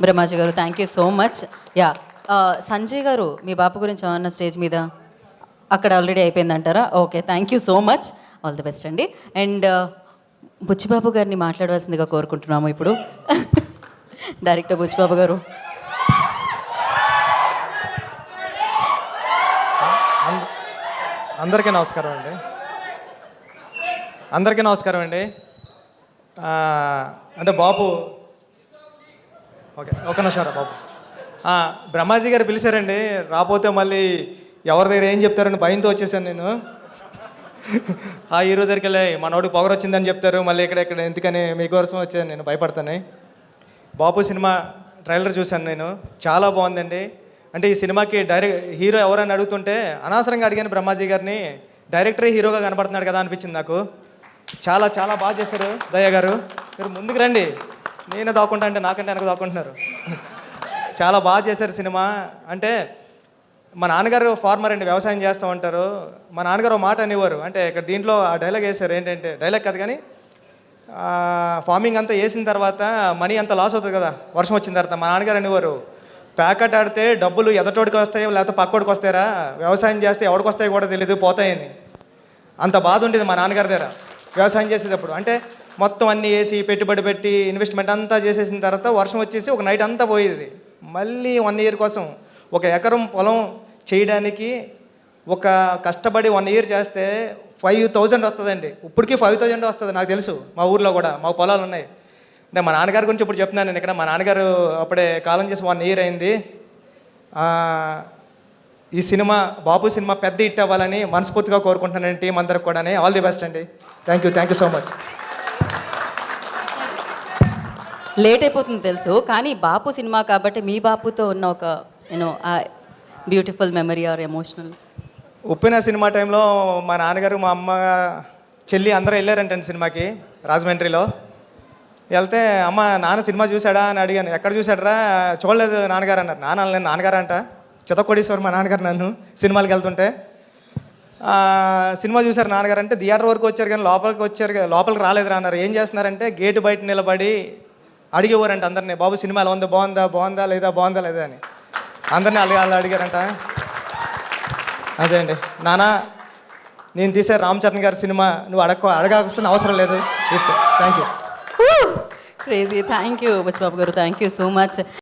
బ్రహ్మాజీ గారు thank you so much. Ya Sanjay గారు మీ బాపు గురించి ఏమన్నా స్టేజ్ మీద అక్కడ ఆల్రెడీ అయిపోయిందంటారా? Okay, thank you so much, all the best అండి. అండ్ బుచ్చిబాబు గారిని మాట్లాడవలసిందిగా కోరుకుంటున్నాము ఇప్పుడు. డైరెక్టర్ బుచ్చిబాబు గారు. అందరికీ నమస్కారం అండి. అందరికీ నమస్కారం అండి. అంటే బాబు ఒక నిమిషం బాబు. బ్రహ్మాజీ గారు పిలిచారండి, రాపోతే మళ్ళీ ఎవరి దగ్గర ఏం చెప్తారని భయంతో వచ్చేసాను నేను. ఆ హీరో దగ్గరికి వెళ్ళి మనోడికి పొగరు వచ్చిందని చెప్తారు, మళ్ళీ ఇక్కడ ఎందుకని మీకోసం వచ్చాను, నేను భయపడతాను. బాబు సినిమా ట్రైలర్ చూశాను నేను, చాలా బాగుందండి. అంటే ఈ సినిమాకి హీరో ఎవరైనా అడుగుతుంటే అనవసరంగా అడిగాను బ్రహ్మాజీ గారిని, డైరెక్టరే హీరోగా కనపడుతున్నాడు కదా అనిపించింది నాకు. చాలా చాలా బాగా చేశారు దయ్య గారు. మీరు ముందుకు రండి, నేనే దాక్కుంటా అంటే నాకంటే వెనక దాక్కుంటున్నారు. చాలా బాగా చేశారు సినిమా. అంటే మా నాన్నగారు ఫార్మర్ అండి, వ్యవసాయం చేస్తూ ఉంటారు. మా నాన్నగారు మాట అనేవారు, అంటే ఇక్కడ దీంట్లో ఆ డైలాగ్ వేశారు, ఏంటంటే డైలాగ్ కాదు కానీ ఫార్మింగ్ అంతా వేసిన తర్వాత మనీ అంతా లాస్ అవుతుంది కదా వర్షం వచ్చిన తర్వాత. మా నాన్నగారు అనేవారు, ప్యాకెట్ ఆడితే డబ్బులు ఎదటోడికి వస్తాయో లేకపోతే పక్కోడికి వస్తాయరా, వ్యవసాయం చేస్తే ఎవడికి వస్తాయో కూడా తెలియదు, పోతాయని. అంత బాధ ఉండేది మా నాన్నగారి దగ్గర వ్యవసాయం చేసేటప్పుడు. అంటే మొత్తం అన్నీ వేసి పెట్టుబడి పెట్టి ఇన్వెస్ట్మెంట్ అంతా చేసేసిన తర్వాత వర్షం వచ్చేసి ఒక నైట్ అంతా పోయేది. మళ్ళీ 1 ఇయర్ కోసం, 1 ఎకరం పొలం చేయడానికి ఒక కష్టపడి 1 ఇయర్ చేస్తే 5,000 వస్తుందండి. ఇప్పటికీ 5,000 వస్తుంది నాకు తెలుసు, మా ఊర్లో కూడా మాకు పొలాలు ఉన్నాయి. అంటే మా నాన్నగారి గురించి ఇప్పుడు చెప్తున్నాను నేను ఇక్కడ. మా నాన్నగారు అప్పుడే కాలం చేసి 1 ఇయర్ అయింది. ఈ సినిమా బాబు సినిమా పెద్ద హిట్ అవ్వాలని మనస్ఫూర్తిగా కోరుకుంటున్నాను టీం అందరికి కూడా. ఆల్ ది బెస్ట్ అండి. Thank you so much. Late అయిపోతుంది తెలుసు, కానీ బాపు సినిమా కాబట్టి మీ బాపుతో ఉన్న ఒక beautiful memory or emotional. Uppena cinema టైంలో మా నాన్నగారు మా అమ్మ చెల్లి అందరూ వెళ్ళారంటండి సినిమాకి రాజమండ్రిలో. వెళ్తే అమ్మ నాన్న సినిమా చూశాడా అని అడిగాను. ఎక్కడ చూశాడరా, చూడలేదు నాన్నగారు అన్నారు. నేను నాన్నగారు అంట, చితకొడేశ్వరు మా నాన్నగారు నన్ను సినిమాలకు వెళ్తుంటే. సినిమా చూశారు నాన్నగారు అంటే, థియేటర్ వరకు వచ్చారు కానీ లోపలికి రాలేదురా అన్నారు. ఏం చేస్తున్నారంటే గేటు బయట నిలబడి అడిగేవారంట అందరినీ, బాబు సినిమా ఎలా ఉంది, బాగుందా లేదా అని అందరినీ అలా అడిగారంట. అదే అండి, నాన్న నేను తీసే రామ్ చరణ్ గారి సినిమా నువ్వు అడగాల్సిన అవసరం లేదు. Thank you. Crazy. Thank you Buchibabu గారు, థ్యాంక్ యూ సో మచ్.